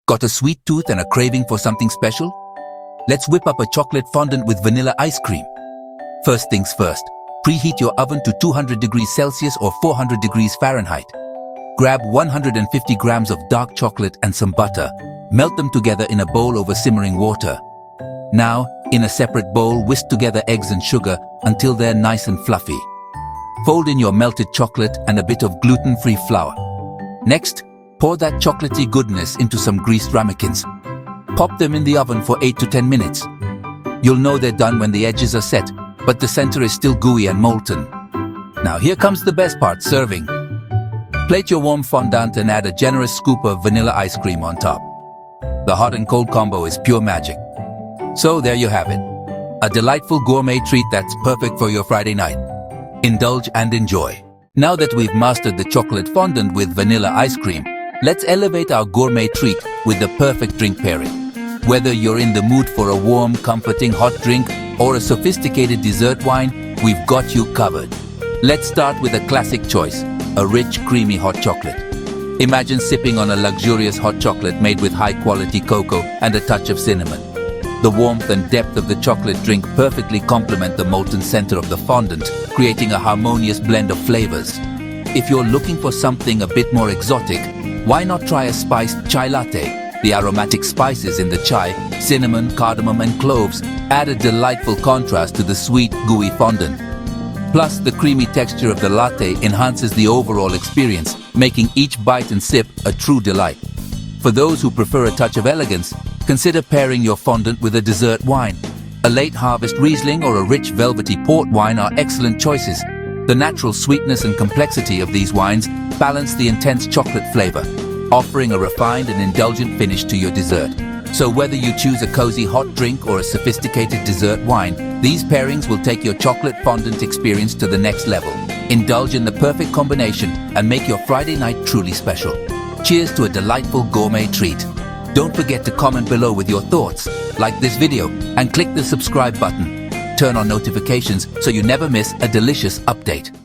Got a sweet tooth and a craving for something special? Let's whip up a chocolate fondant with vanilla ice cream. First things first, preheat your oven to 200 degrees Celsius or 400 degrees Fahrenheit. Grab 150 grams of dark chocolate and some butter. Melt them together in a bowl over simmering water. Now, in a separate bowl, whisk together eggs and sugar until they're nice and fluffy. Fold in your melted chocolate and a bit of gluten-free flour. Next, pour that chocolatey goodness into some greased ramekins. Pop them in the oven for 8 to 10 minutes. You'll know they're done when the edges are set, but the center is still gooey and molten. Now here comes the best part, serving. Plate your warm fondant and add a generous scoop of vanilla ice cream on top. The hot and cold combo is pure magic. So there you have it. A delightful gourmet treat that's perfect for your Friday night. Indulge and enjoy. Now that we've mastered the chocolate fondant with vanilla ice cream, let's elevate our gourmet treat with the perfect drink pairing. Whether you're in the mood for a warm, comforting hot drink or a sophisticated dessert wine, we've got you covered. Let's start with a classic choice, a rich, creamy hot chocolate. Imagine sipping on a luxurious hot chocolate made with high-quality cocoa and a touch of cinnamon. The warmth and depth of the chocolate drink perfectly complement the molten center of the fondant, creating a harmonious blend of flavors. If you're looking for something a bit more exotic, why not try a spiced chai latte? The aromatic spices in the chai, cinnamon, cardamom, and cloves add a delightful contrast to the sweet, gooey fondant. Plus, the creamy texture of the latte enhances the overall experience, making each bite and sip a true delight. For those who prefer a touch of elegance, consider pairing your fondant with a dessert wine. A late harvest Riesling or a rich velvety port wine are excellent choices. The natural sweetness and complexity of these wines balance the intense chocolate flavor, offering a refined and indulgent finish to your dessert. So whether you choose a cozy hot drink or a sophisticated dessert wine, these pairings will take your chocolate fondant experience to the next level. Indulge in the perfect combination and make your Friday night truly special. Cheers to a delightful gourmet treat. Don't forget to comment below with your thoughts, like this video, and click the subscribe button. Turn on notifications so you never miss a delicious update.